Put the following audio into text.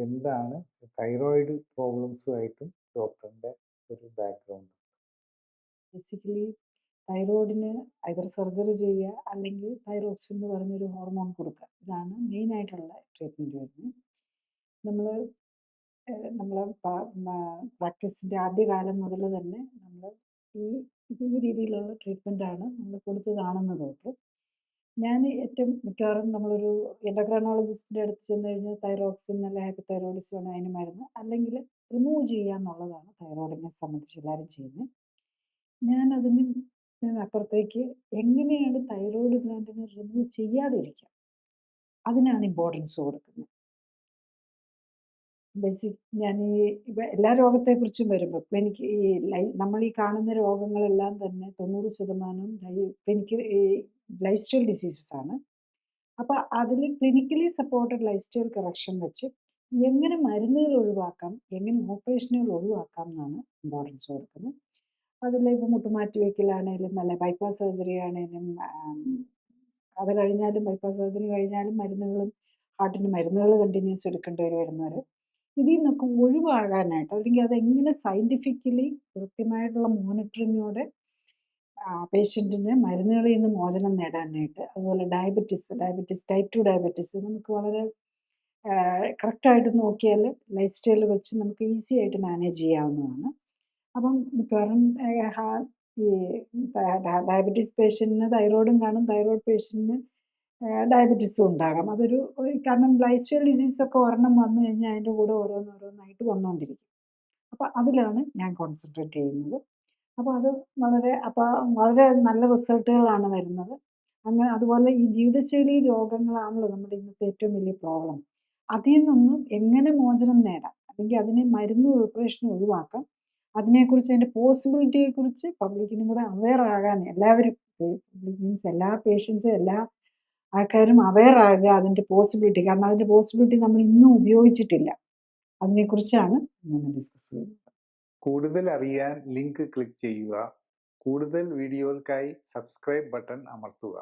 എന്താണ് തൈറോയിഡ് പ്രോബ്ലംസുമായിട്ടും ഡോക്ടറിൻ്റെ ഒരു ബാക്ക്ഗ്രൗണ്ട്? ബേസിക്കലി തൈറോയിഡിന് ഐദർ സർജറി ചെയ്യുക അല്ലെങ്കിൽ തൈറോക്സിൻ എന്ന് പറഞ്ഞൊരു ഹോർമോൺ കൊടുക്കുക. ഇതാണ് മെയിനായിട്ടുള്ള ട്രീറ്റ്മെൻറ്റ് വരുന്നത്. നമ്മൾ നമ്മളെ പ്രാക്ടീസിൻ്റെ ആദ്യകാലം മുതൽ തന്നെ നമ്മൾ ഈ ഈ രീതിയിലുള്ള ട്രീറ്റ്മെൻറ്റാണ് നമ്മൾ കൊടുത്ത് കാണുന്നതൊക്കെ. ഞാൻ ഏറ്റവും മിക്കവാറും നമ്മളൊരു എൻഡോക്രൈനോളജിസ്റ്റിൻ്റെ അടുത്ത് ചെന്ന് കഴിഞ്ഞാൽ തൈറോക്സിൻ അല്ല ഹൈപ്പർതൈറോയിഡിസം ആണ് അതിന് മരുന്ന്, അല്ലെങ്കിൽ റിമൂവ് ചെയ്യുക എന്നുള്ളതാണ് തൈറോയിഡിനെ സംബന്ധിച്ച് എല്ലാവരും ചെയ്യുന്നത്. ഞാനതിന് അപ്പുറത്തേക്ക് എങ്ങനെയാണ് തൈറോയിഡ് ഗ്ലാൻഡിനെ റിമൂവ് ചെയ്യാതിരിക്കുക, അതിനാണ് ഇമ്പോർട്ടൻസ് കൊടുക്കുന്നത്. ഞാൻ ഈ എല്ലാ രോഗത്തെക്കുറിച്ചും വരുമ്പോൾ ഇപ്പം എനിക്ക് ഈ നമ്മൾ ഈ കാണുന്ന രോഗങ്ങളെല്ലാം തന്നെ 90% എനിക്ക് ഈ ലൈഫ് സ്റ്റൈൽ ഡിസീസസ് ആണ്. അപ്പോൾ അതിൽ clinically supported life style correction വെച്ച് എങ്ങനെ മരുന്നുകൾ ഒഴിവാക്കാം, എങ്ങനെ ഓപ്പറേഷനുകൾ ഒഴിവാക്കാം എന്നാണ് ഇമ്പോർട്ടൻസ് കൊടുക്കുന്നത്. അതിൽ ഇപ്പോൾ മുട്ടുമാറ്റി വയ്ക്കലാണേലും അല്ല ബൈപ്പാസ് സർജറി ആണേലും അത് കഴിഞ്ഞാലും ബൈപ്പാസ് സർജറി കഴിഞ്ഞാലും മരുന്നുകളും ഹാർട്ടിന് മരുന്നുകൾ കണ്ടിന്യൂസ് എടുക്കേണ്ടി വരുന്നവർ ഇതിൽ നിന്നൊക്കെ ഒഴിവാകാനായിട്ട്, അല്ലെങ്കിൽ അതെങ്ങനെ സയൻറ്റിഫിക്കലി കൃത്യമായിട്ടുള്ള മോണിറ്ററിങ്ങോടെ പേഷ്യൻറ്റിന് മരുന്നുകളിൽ നിന്ന് മോചനം നേടാനായിട്ട്, അതുപോലെ ഡയബറ്റിസ് ടൈപ്പ് 2 ഡയബറ്റിസ് നമുക്ക് വളരെ കറക്റ്റായിട്ട് നോക്കിയാൽ ലൈഫ് സ്റ്റൈൽ വെച്ച് നമുക്ക് ഈസി ആയിട്ട് മാനേജ് ചെയ്യാവുന്നതാണ്. അപ്പം മിക്കവാറും ഈ ഡയബറ്റീസ് പേഷ്യൻറ്റിന് തൈറോയിഡും കാണും, തൈറോയിഡ് പേഷ്യൻറ്റിന് ഡയബറ്റീസും ഉണ്ടാകാം. കാരണം ലൈഫ് സ്റ്റൈൽ ഡിസീസൊക്കെ ഒരെണ്ണം വന്നു കഴിഞ്ഞാൽ അതിൻ്റെ കൂടെ ഓരോന്നോരോന്നായിട്ട് വന്നുകൊണ്ടിരിക്കും. അപ്പോൾ അതിലാണ് ഞാൻ കോൺസെൻട്രേറ്റ് ചെയ്യുന്നത്. അപ്പോൾ അത് വളരെ നല്ല റിസൾട്ടുകളാണ് വരുന്നത്. അതുപോലെ ഈ ജീവിതശൈലി രോഗങ്ങളാണല്ലോ നമ്മുടെ ഇന്നത്തെ ഏറ്റവും വലിയ പ്രോബ്ലം. അതിൽ നിന്നും എങ്ങനെ മോചനം നേടാം, അല്ലെങ്കിൽ അതിനെ മരുന്ന് ഓപ്പറേഷൻ ഒഴിവാക്കാം, അതിനെക്കുറിച്ച് അതിൻ്റെ പോസിബിലിറ്റിയെക്കുറിച്ച് പബ്ലിക്കിനും കൂടെ അവെയർ ആകാൻ എല്ലാവരും, മീൻസ് എല്ലാ പേഷ്യൻസും എല്ലാ ആൾക്കാരും അവെയർ ആകുക അതിൻ്റെ പോസിബിലിറ്റി. കാരണം അതിൻ്റെ പോസിബിലിറ്റി നമ്മൾ ഇന്നും ഉപയോഗിച്ചിട്ടില്ല. അതിനെക്കുറിച്ചാണ് നമ്മൾ ഡിസ്കസ് ചെയ്യുന്നത്. കൂടുതൽ അറിയാൻ ലിങ്ക് ക്ലിക്ക് ചെയ്യുക. കൂടുതൽ വീഡിയോകൾക്കായി സബ്സ്ക്രൈബ് ബട്ടൺ അമർത്തുക.